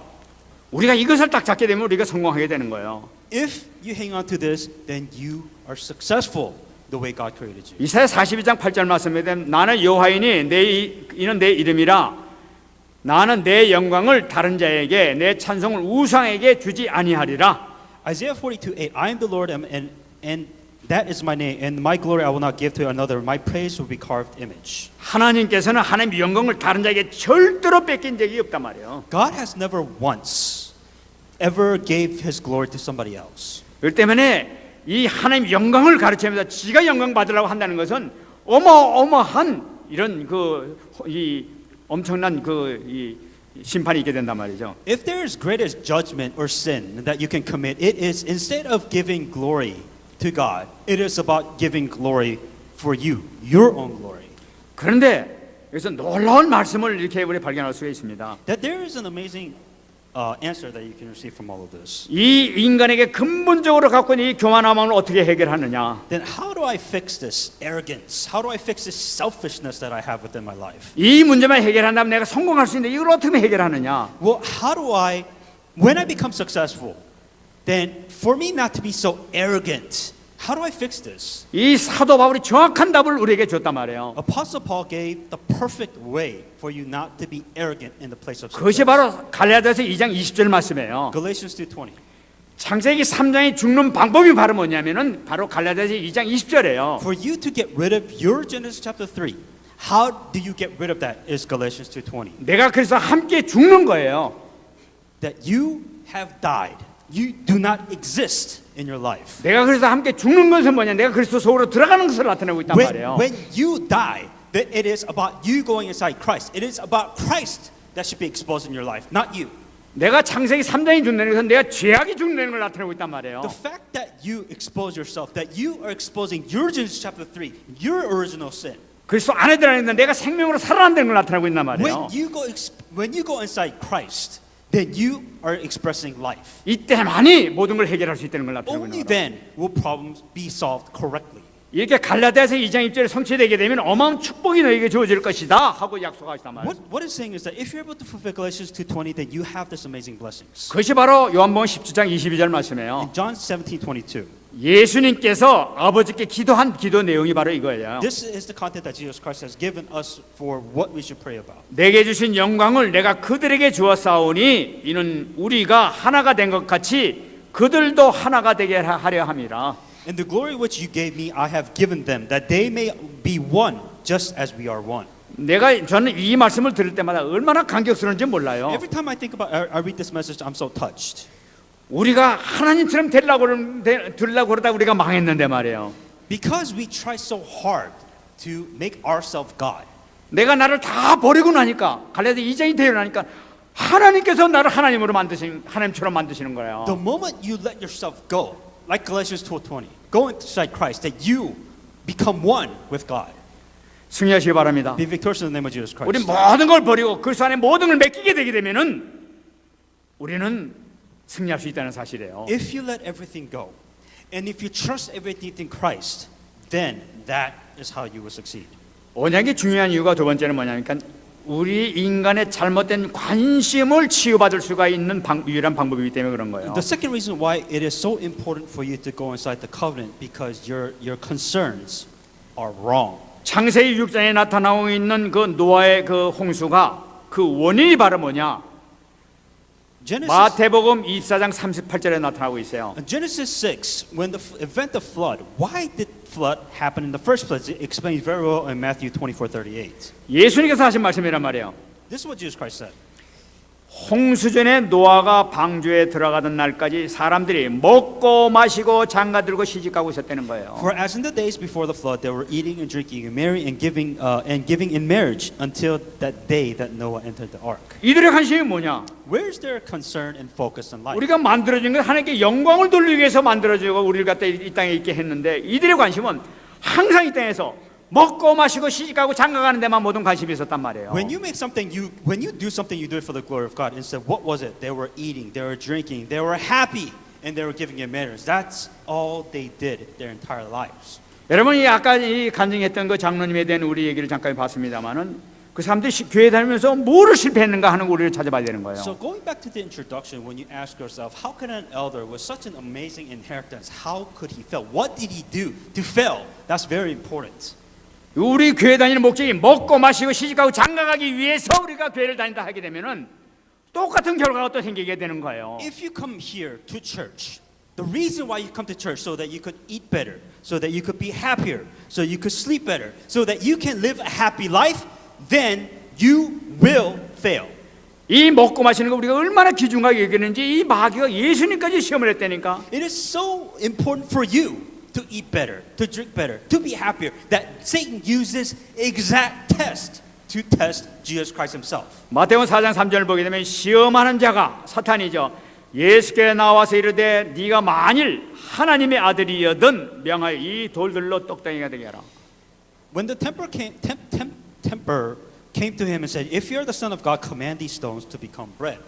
우리가 이것을 딱 잡게 되면 우리가 성공하게 되는 거예요. If you hang on to this, then you are successful the way God created you. 이사야 42장 8절 말씀에 되면 나는 여호와이니 이는 내 이름이라 나는 내 영광을 다른 자에게 내 찬송을 우상에게 주지 아니하리라. Isaiah 42:8. I am the Lord and that is my name, and my glory I will not give to another. My praise will be carved image. 하나님께서는 하나님의 영광을 다른 자에게 절대로 뺏긴 적이 없단 말이에요. God has never once ever gave His glory to somebody else. 그렇기 때문에 이 하나님 영광을 가르치면서 지가 영광 받으려고 한다는 것은 어마어마한 이런 이 엄청난 이 심판이 있게 된단 말이죠. If there is greatest judgment or sin that you can commit, it is instead of giving glory to God, it is about giving glory for you, your own glory. 그런데 여기서 놀라운 말씀을 이렇게 우리 발견할 수가 있습니다. That there is an amazing answer that you can receive from all of this. 이 인간에게 근본적으로 갖고 있는 이 교만함을 어떻게 해결하느냐? Then how do I fix this arrogance? How do I fix this selfishness that I have within my life? 이 문제만 해결한다면 내가 성공할 수 있는데 이걸 어떻게 해결하느냐? Well, how do I, when I become successful, then for me not to be so arrogant, how do I fix this? 이 사도 바울이 정확한 답을 우리에게 줬단 말이에요. Apostle Paul gave the perfect way for you not to be arrogant in the place of 그것이 success. 바로 갈라디아서 2장 20절 말씀이에요. Galatians 2:20. 창세기 3장에 죽는 방법이 바로 뭐냐면은 바로 갈라디아서 2장 20절이에요. For you to get rid of your Genesis chapter 3, how do you get rid of that? Is Galatians 2:20. 내가 그래서 함께 죽는 거예요. That you have died. You do not exist in your life. 내가 그래서 함께 죽는 것은 뭐냐? 내가 그리스도 속으로 들어가는 것을 나타내고 있단 말이에요. When you die, that it is about you going inside Christ. It is about Christ that should be exposed in your life, not you. 내가 창세기 3장이 죽는 것은 내가 죄악이 죽는 걸 나타내고 있단 말이에요. The fact that you expose yourself, that you are exposing your Genesis chapter 3, your original sin. 그리스도 안에 들어있는 내가 생명으로 살아난다는 걸 나타내고 있단 말이에요. When you go inside Christ, then you are expressing life. 이때만이 모든 걸 해결할 수 있다는 걸 나타내고 Only 있는 거예요. then will problems be solved correctly. 이렇게 갈라디아서 2장 1절에 성취되게 되면 어마어마한 축복이 너에게 주어질 것이다 하고 약속하시단 말이에요. What it's saying is that if you're able to fulfill Galatians 2:20, then you have this amazing blessings. 그것이 바로 요한복음 17장 22절 말씀이에요. In John 17:22, 예수님께서 아버지께 기도한 기도 내용이 바로 이거예요. this is the content that Jesus Christ has given us for what we should pray about. 내게 주신 영광을 내가 그들에게 주었사오니 이는 우리가 하나가 된 것 같이 그들도 하나가 되게 하려 함이라. And the glory which you gave me, I have given them, that they may be one, just as we are one. 저는 이 말씀을 들을 때마다 얼마나 감격스러운지 몰라요. Every time I think about, I read this message, I'm so touched. 우리가 하나님처럼 되려고 그러다 우리가 망했는데 말이에요. Because we try so hard to make ourselves God. 내가 나를 다 버리고 나니까 갈라디아 2장이 되어 나니까 하나님께서 나를 하나님처럼 만드시는 거예요. The moment you let yourself go, like Galatians 2:20, go inside Christ, that you become one with God. 승리하시기 바랍니다. Be victorious in the name of Jesus 우리 Christ. 모든 걸 버리고 그리스도 안에 모든 걸 맡기게 되게 되면은 우리는 승리할 수 있다는 사실이에요. If you let everything go, and if you trust everything in Christ, then that is how you will succeed. 언약이 중요한 이유가 두 번째는 뭐냐니까 우리 인간의 잘못된 관심을 치유받을 수가 있는 유일한 방법이기 때문에 그런 거예요. The second reason why it is so important for you to go inside the covenant, because your concerns are wrong. 창세기 6장에 나타나고 있는 그 노아의 그 홍수가 그 원인이 바로 뭐냐? Genesis, 마태복음 24장 38절에 나타나고 있어요. Genesis 6, when the event of flood, why did flood happen in the first place? It explains very well in Matthew 24:38. 예수님께서 하신 말씀이란 말이에요. This is what Jesus Christ said. 홍수전에 노아가 방주에 들어가던 날까지 사람들이 먹고 마시고 장가들고 시집가고 있었다는 거예요. For as in the days before the flood, they were eating and drinking and marrying and giving in marriage until that day that Noah entered the ark. 이들의 관심이 뭐냐? Where is their concern and focus in life? 우리가 만들어진 건 하나님께 영광을 돌리기 위해서 만들어지고 우리를 갖다 이 땅에 있게 했는데 이들의 관심은 항상 이 땅에서 먹고 마시고 시집가고 장가가는 데만 모든 관심이 있었단 말이에요. When you make something, when you do something, you do it for the glory of God. Instead, what was it? They were eating, they were drinking, they were happy, and they were giving in marriage. That's all they did their entire lives. 여러분이 아까 이 간증했던 그 장로님에 대한 우리 얘기를 잠깐 봤습니다만은 그 사람들이 교회 다니면서 뭐를 실패했는가 하는 거 우리를 찾아봐야 되는 거예요. So going back to the introduction, when you ask yourself, how can an elder with such an amazing inheritance, how could he fail? What did he do to fail? That's very important. 우리 교회 다니는 목적이 먹고 마시고 시집가고 장가가기 위해서 우리가 교회를 다닌다 하게 되면은 똑같은 결과가 또 생기게 되는 거예요. If you come here to church, the reason why you come to church so that you could eat better, so that you could be happier, so you could sleep better, so that you can live a happy life, then you will fail. 이 먹고 마시는 거 우리가 얼마나 귀중하게 여기는지 이 마귀가 예수님까지 시험을 했다니까. It is so important for you to eat better, to drink better, to be happier, that Satan uses exact test to test Jesus Christ himself. 마태복음 4장 3절을 보게 되면 시험하는 자가 사탄이죠. 예수께 나와서 이르되 네가 만일 하나님의 아들이여든 명하여 이 돌들로 떡덩이가 되게 하라. When the temper came to him and said, "If you are the Son of God, command these stones to become bread."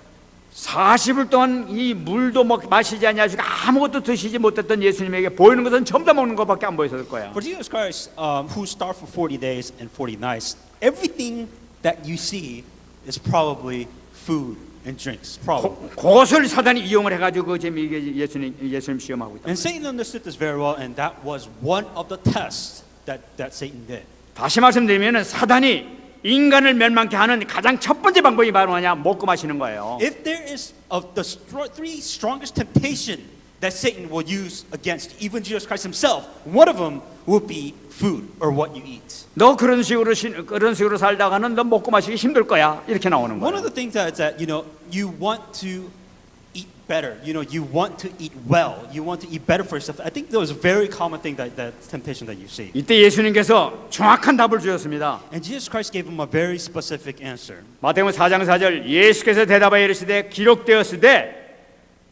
40일 동안 이 물도 마시지 아니하시고 아무것도 드시지 못했던 예수님에게 보이는 것은 전부 다 먹는 것밖에 안 보였을 거예요. For Jesus Christ, who starved for 40 days and 40 nights, everything that you see is probably food and drinks. Probably. 그것을 사단이 이용을 해가지고 그 재미있게 예수님 시험하고 있다. And Satan understood this very well, and that was one of the tests that Satan did. 다시 말씀드리면 사단이 인간을 멸망케 하는 가장 첫 번째 방법이 바로 뭐냐? 먹고 마시는 거예요. If there is of the three strongest temptation that Satan will use against even Jesus Christ himself, one of them will be food or what you eat. 너 그런 식으로 살다가는 너 먹고 마시기 힘들 거야. 이렇게 나오는 One of 거예요. the things that you want to eat better. You want to eat well. You want to eat better for yourself. I think that was a very common thing that temptation that you see. 이때 예수님께서 정확한 답을 주셨습니다. And Jesus Christ gave him a very specific answer. 마태복음 4장 4절 예수께서 대답하여 이르시되 기록되었으되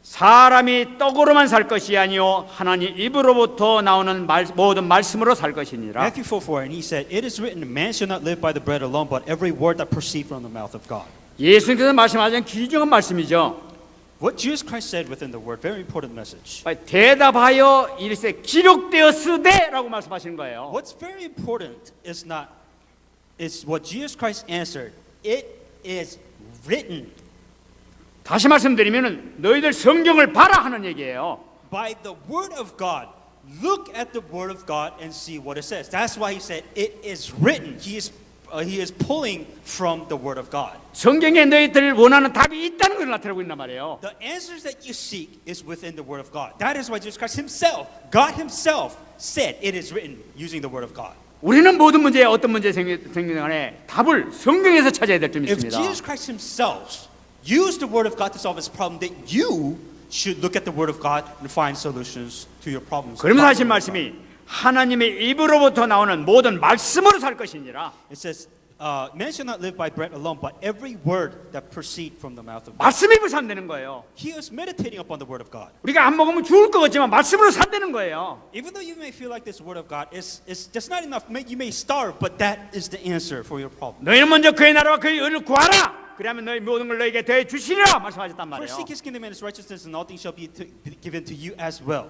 사람이 떡으로만 살 것이 아니요 하나님 입으로부터 나오는 모든 말씀으로 살 것이니라. Matthew 4:4, and he said, "It is written, man shall not live by the bread alone, but every word that proceeds from the mouth of God." 예수님께서 말씀하신 귀중한 말씀이죠. What Jesus Christ said within the word, very important message. 대답하여 이르시되 기록되었으되라고 말씀하시는 거예요. What's very important is what Jesus Christ answered. It is written. 다시 말씀드리면 너희들 성경을 봐라 하는 얘기예요. By the word of God, look at the word of God and see what it says. That's why he said it is written. He is pulling from the word of God. 성경에 너희들 원하는 답이 있다는 걸 나타내고 있단 말이에요. The answers that you seek is within the word of God. That is why Jesus Christ himself, God himself, said it is written using the word of God. 우리는 모든 문제에 어떤 문제 생기는 간에 답을 성경에서 찾아야 될 점 If 있습니다. Jesus Christ himself used the word of God to solve his problem, then you should look at the word of God and find solutions to your problems. 그러면서 하신 말씀이 하나님의 입으로부터 나오는 모든 말씀으로 살 것이니라. It says, "Man shall not live by bread alone, but every word that proceeds from the mouth of God." 말씀 입을 산다는 거예요. He is meditating upon the word of God. 우리가 안 먹으면 죽을 것 같지만 말씀으로 산다는 거예요. Even though you may feel like this word of God is just not enough, you may starve, but that is the answer for your problem. 너희는 먼저 그의 나라와 그의 의를 구하라. 그러면 너희 모든 걸 너에게 더해 주시리라 말씀하셨단 First 말이에요. seek his kingdom and his righteousness, and all things shall be given to you as well.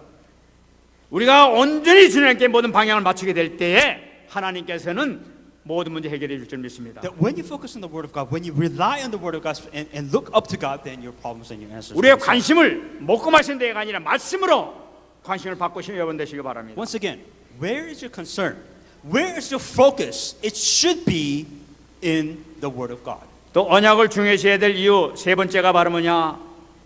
우리가 온전히 주님께 모든 방향을 맞추게 될 때에 하나님께서는 모든 문제 해결해 줄 줄 믿습니다. That when you focus on the word of God, when you rely on the word of God and look up to God, then your problems and your answers. 우리의 관심을 먹고 마시는 데가 아니라 말씀으로 관심을 바꾸시는 여러분 되시기 바랍니다. Once again, where is your concern? Where is your focus? It should be in the word of God. 또 언약을 중요시해야 될 이유 세 번째가 바로 뭐냐?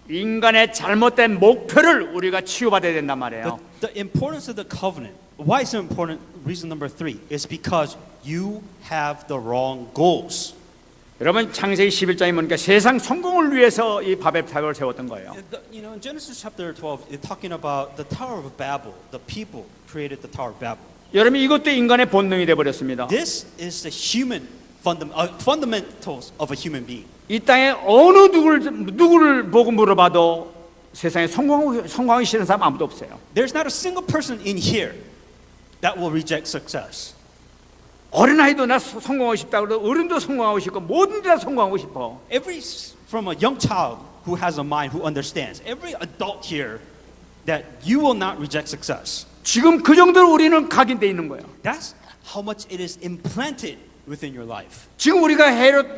인간의 잘못된 목표를 우리가 치유받아야 된단 말이에요. The importance of the covenant. Why is it important? Reason number 3 is because you have the wrong goals. 여러분 창세기 11장에 보니까 세상 성공을 위해서 이 바벨 타워를 세웠던 거예요. You know, in Genesis chapter 12, it's talking about the Tower of Babel. The people created the Tower of Babel. 여러분 이것도 인간의 본능이 돼 버렸습니다. This is the human fundamentals of a human being. 이 땅에 어느 누구를 보고 물어봐도 세상에 성공하기 싫은 사람 아무도 없어요. There's not a single person in here that will reject success. 어린아이도 나 성공하고 싶다 그러고 어른도 성공하고 싶고 모든 다 성공하고 싶어. From a young child who has a mind, who understands, every adult here, that you will not reject success. 지금 그 정도로 우리는 각인돼 있는 거예요. That's how much it is implanted within your life. 지금 우리가 헤롯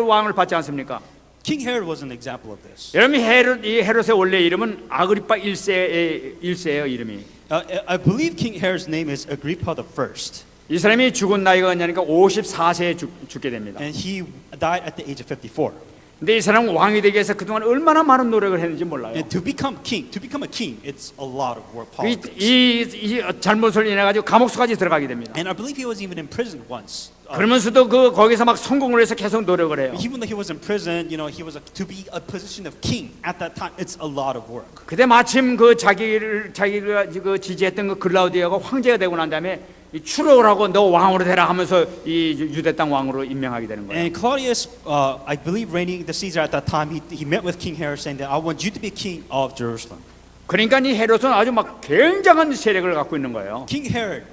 왕을 받지 않습니까? King Herod was an example of this. 여러분 헤롯의 원래 이름은 아그리파 1세예요 이름이. I believe King Herod's name is Agrippa the First, 이 사람이 죽은 나이가 언제니까 54세에 죽게 됩니다. and he died at the age of 54. 근데 이 사람은 왕이 되기 위해서 그동안 얼마나 많은 노력을 했는지 몰라요. And to become a king, it's a lot of work. Politics. 이 잘못을 인해 가지고 감옥수까지 들어가게 됩니다. And I believe he was even imprisoned once. 그러면서도 거기서 막 성공을 해서 계속 노력을 해요. Even though he was in prison, you know, he was to be a position of king at that time. It's a lot of work. 그때 마침 자기가 그 지지했던 그 글라우디아가 황제가 되고 난 다음에 추록을 하고 너 왕으로 되라 하면서 이 유대 땅 왕으로 임명하게 되는 거예요. And Claudius, I believe, reigning the Caesar at that time, he met with King Herod, saying that I want you to be king of Jerusalem. 그러니까 이 헤롯은 아주 막 굉장한 세력을 갖고 있는 거예요. King Herod,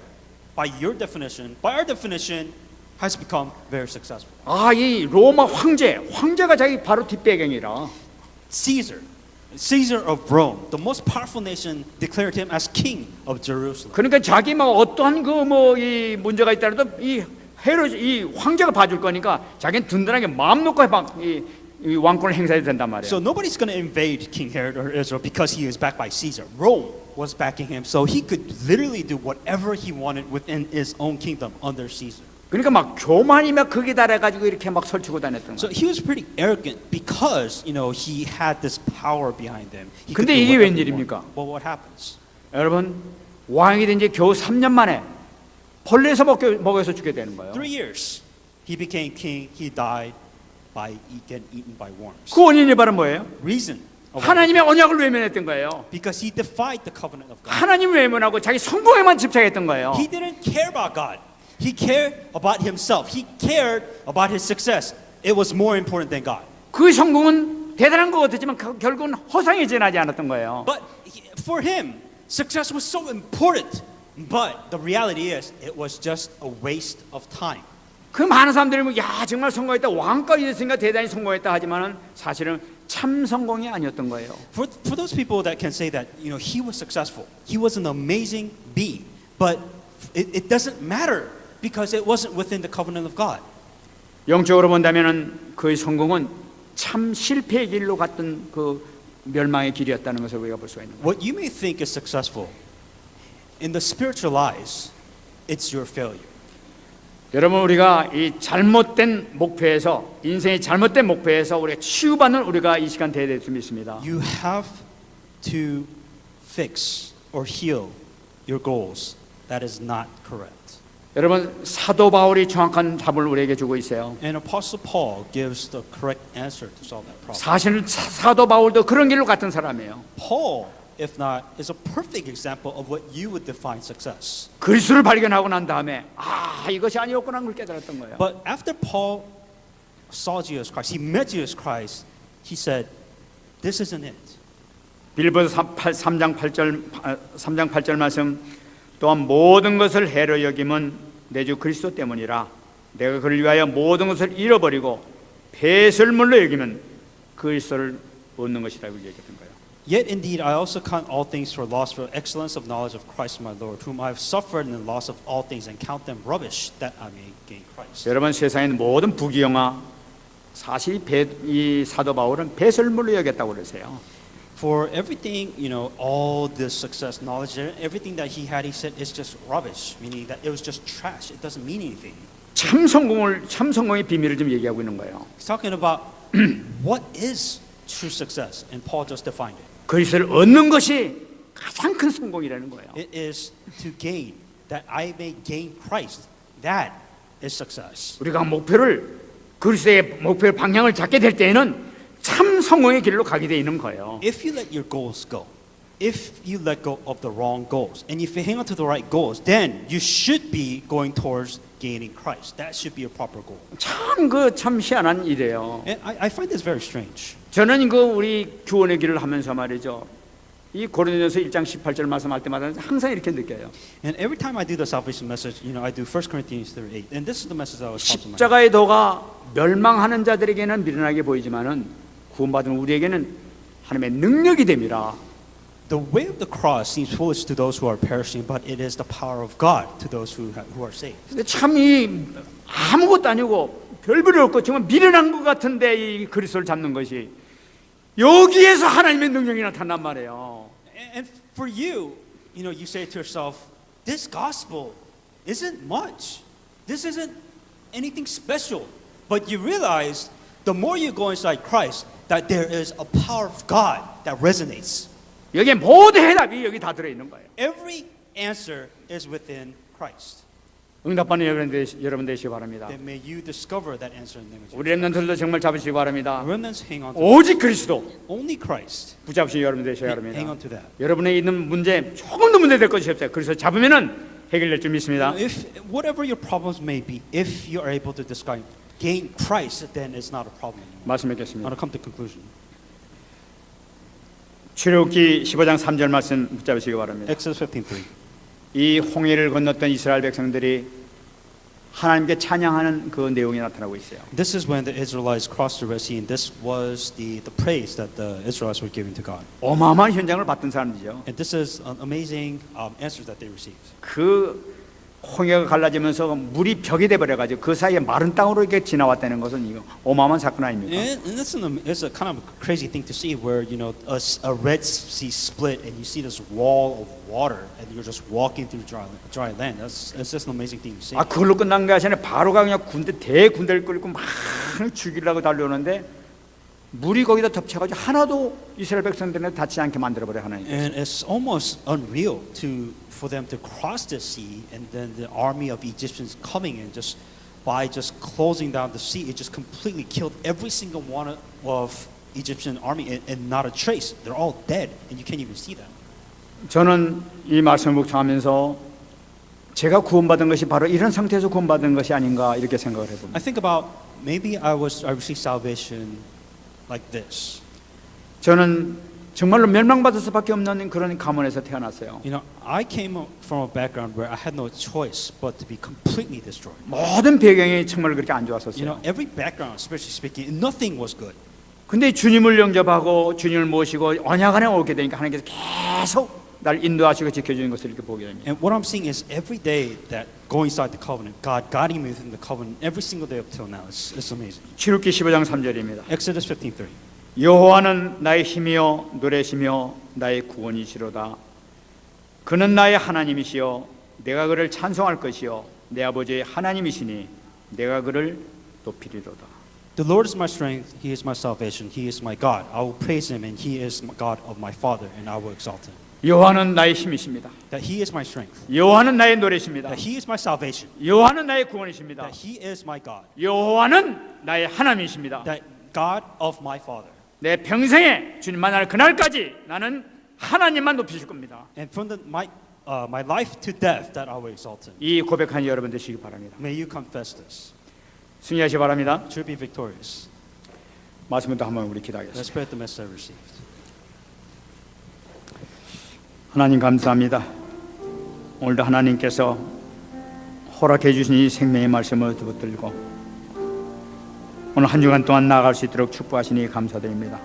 by your definition, by our definition, has become very successful. 이 로마 황제가 자기 바로 뒷배경이라. Caesar of Rome, the most powerful nation, declared him as king of Jerusalem. 그러니까 자기 막 어떠한 이 문제가 있더라도 이 헤롯 이 황제가 봐줄 거니까 자기는 든든하게 마음 놓고 이 왕권을 행사해도 된단 말이에요. So nobody's going to invade King Herod or Israel because he is backed by Caesar. Rome was backing him, so he could literally do whatever he wanted within his own kingdom under Caesar. 그러니까 막 교만이면 극에 달해가지고 이렇게 막 설치고 다녔던 So 거예요. he was pretty arrogant because, you know, he had this power behind him. He could 근데 do 이게 whatever he 웬일입니까? wanted. But what happens? 여러분 왕이 된 지 겨우 3년 만에 벌레에서 먹여서 죽게 되는 거예요. 3 years, he became king. He died by getting eaten by worms. 그 원인이 바로 뭐예요? Reason. of 하나님의 언약을 외면했던 거예요. Because he defied the covenant of God. 하나님 외면하고 자기 성공에만 집착했던 거예요. He didn't care about God. He cared about himself. He cared about his success. It was more important than God. 그 성공은 대단한 것 같았지만 결국은 허상에 지나지 않았던 거예요. But for him, success was so important. But the reality is, it was just a waste of time. 그 많은 사람들이 뭐, 야 정말 성공했다 왕까지 됐으니까 대단히 성공했다 하지만은 사실은 참 성공이 아니었던 거예요. For those people that can say that, you know, he was successful, he was an amazing being, but it doesn't matter because it wasn't within the covenant of God. 영적으로 본다면은 그의 성공은 참 실패의 길로 갔던 그 멸망의 길이었다는 것을 우리가 볼 수가 있는 거예요. What you may think is successful, in the spiritual eyes, it's your failure. 여러분 우리가 이 잘못된 목표에서 인생의 잘못된 목표에서 우리가 치유받는 우리가 이 시간 되어야 될 줄 믿습니다. You have to fix or heal your goals. That is not correct. 여러분 사도 바울이 정확한 답을 우리에게 주고 있어요. And Apostle Paul gives the correct answer to solve that problem. 사실은 사도 바울도 그런 길로 갔던 사람이에요. Paul, if not, is a perfect example of what you would define success. 그리스도를 발견하고 난 다음에 이것이 아니었구나 하는 걸 깨달았던 거예요. But after Paul saw Jesus Christ, he met Jesus Christ, he said, this isn't it. 빌보서 3장 8절 말씀 또한 모든 것을 해로 여김은 내 주 그리스도 때문이라 내가 그를 위하여 모든 것을 잃어버리고 배설물로 여기면 그리스도를 얻는 것이라고 얘기했던 거예요. Yet indeed I also count all things for loss for excellence of knowledge of Christ my Lord, whom I have suffered in the loss of all things and count them rubbish that I may gain Christ. 여러분 세상에 있는 모든 부귀영화 사실 이 사도 바울은 배설물로 여겼다고 그러세요. For everything, you know, all this success, knowledge, everything that he had, he said is just rubbish, meaning that it was just trash. It doesn't mean anything. 참 성공의 비밀을 좀 얘기하고 있는 거예요. He's talking about what is true success, and Paul just defined it. 그리스도를 얻는 것이 가장 큰 성공이라는 거예요. It is to gain, that I may gain Christ. That is success. 우리가 그리스도의 목표의 방향을 잡게 될 때에는 참 성공의 길로 가게 돼 있는 거예요. If you let your goals go, if you let go of the wrong goals, and if you hang on to the right goals, then you should be going towards gaining Christ. That should be a proper goal. 참 희한한 일이에요. And I find this very strange. 저는 우리 구원의 길을 하면서 말이죠. 이 고린도전서 1장 18절 말씀할 때마다 항상 이렇게 느껴요. And every time I do the salvation message, I do 1 Corinthians 3:8, and this is the message that was taught to me. 십자가의 도가 멸망하는 자들에게는 미련하게 보이지만은 구원받은 우리에게는 하나님의 능력이 됩니다. The way of the cross seems foolish to those who are perishing, but it is the power of God to those who are saved. 근데 참 아무것도 아니고 별볼이 없고 정말 미련한 것 같은데 이 그리스도를 잡는 것이 여기에서 하나님의 능력이 나타난 말이에요. And for you, you say to yourself, this gospel isn't much. This isn't anything special. But you realize the more you go inside Christ, that there is a power of God that resonates. 여기에 모든 해답이 여기 다 들어있는 거예요. Every answer is within Christ. 응답받는 여러분 되시기 바랍니다. Then may you discover that answer in the name of Jesus. 우리 렘넌트들도 정말 잡으시기 바랍니다. Remnants hang on to 오직 그리스도 only Christ. 붙잡으신 여러분 되셔야 Hang 합니다. on to that. 여러분의 있는 문제 조금도 문제될 것이 없어요. 그래서 잡으면은 해결될 줄 믿습니다. If whatever your problems may be, if you are able to gain Christ, then it's not a problem anymore. 말씀 I 맺겠습니다. want to come to conclusion. 출애굽기 15장 3절 말씀 붙잡으시기 바랍니다. Exodus 15:3. 이 홍해를 건넜던 이스라엘 백성들이 하나님께 찬양하는 그 내용이 나타나고 있어요. This is when the Israelites crossed the Red Sea, and this was the praise that the Israelites were giving to God. 어마어마한 현장을 봤던 사람들이죠. And this is an amazing answers that they received. 그 홍해가 갈라지면서 물이 벽이 돼 버려 가지고 그 사이에 마른 땅으로 이렇게 지나왔다는 것은 이거 어마어마한 사건 아닙니까? And it's a kind of a crazy thing to see, where a Red Sea split, and you see this wall of water, and you're just walking through dry land. It's just an amazing thing to see. 그걸로 끝난 게 아니라 바로가 그냥 대군대를 끌고 막 죽이려고 달려오는데 물이 거기다 덮쳐가지고 하나도 이스라엘 백성들은 다치지 않게 만들어버려 하나님. And it's almost unreal for them to cross the sea, and then the army of Egyptians coming in by closing down the sea, it just completely killed every single one of Egyptian army, and not a trace. They're all dead, and you can't even see them. 저는 이 말씀을 묵상하면서 제가 구원받은 것이 바로 이런 상태에서 구원받은 것이 아닌가 이렇게 생각을 해봅니다. I think about maybe I received salvation like this. 저는 정말로 멸망받을 수밖에 없는 그런 가문에서 태어났어요. I came from a background where I had no choice but to be completely destroyed. 모든 배경이 정말 그렇게 안 좋았었어요. Every background, spiritually speaking, nothing was good. 근데 주님을 영접하고 주님을 모시고 언약 안에 오게 되니까 하나님께서 계속 날 인도하시고 지켜주는 것을 이렇게 보게 됩니다. And what I'm seeing is every day that going inside the covenant, God guiding me within the covenant, every single day up till now, it's amazing. 출애굽기 15장 3절입니다. Exodus 15:3. 여호와는 나의 힘이요 노래시며 나의 구원이시로다. 그는 나의 하나님이시여 내가 그를 찬송할 것이요 내 아버지의 하나님이시니 내가 그를 높이리로다. The Lord is my strength, He is my salvation, He is my God. I will praise Him, and He is God of my Father, and I will exalt Him. 여호와는 나의 힘이십니다. That He is my strength, 여호와는 나의 노래십니다. that He is my salvation, 여호와는 나의 구원이십니다. that He is my God, 여호와는 나의 하나님이십니다. that God of my Father. 내 평생에 주님 만날 그날까지 나는 하나님만 높이실 겁니다. And from my life to death, that I will exalt Him. 이 고백한 여러분 되시기 바랍니다. May you confess this. 승리하시기 바랍니다. To be victorious. 말씀부터 한번 우리 Let's 기도하겠습니다. pray the message I received. 하나님 감사합니다. 오늘도 하나님께서 허락해 주신 이 생명의 말씀을 붙들고 오늘 한 주간 동안 나아갈 수 있도록 축복하시니 감사드립니다.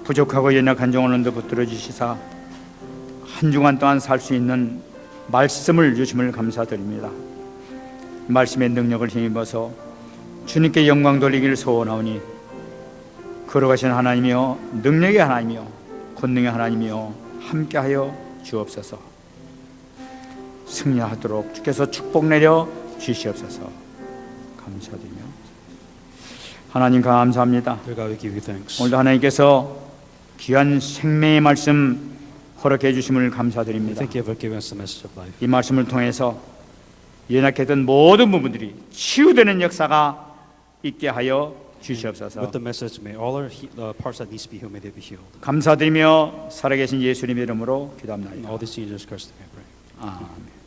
부족하고 연약한 종을 붙들어 주시사 한 주간 동안 살 수 있는 말씀을 주심을 감사드립니다. 말씀의 능력을 힘입어서 주님께 영광 돌리기를 소원하오니 걸어가신 하나님이여 능력의 하나님이여 권능의 하나님이여 함께하여 주옵소서. 승리하도록 주께서 축복 내려 주시옵소서. 감사드리며 하나님 감사합니다. Dear God, we give you thanks. 오늘도 하나님께서 귀한 생명의 말씀 허락해 주심을 감사드립니다. Thank you for giving us the message of life. 이 말씀을 통해서 연약했던 모든 부분들이 치유되는 역사가 있게 하여 주시옵소서. With the message, may all our parts that needs to be healed, may they be healed. 감사드리며 살아계신 예수님의 이름으로 In 기도합니다. all these in Jesus Christ, we pray. 아멘.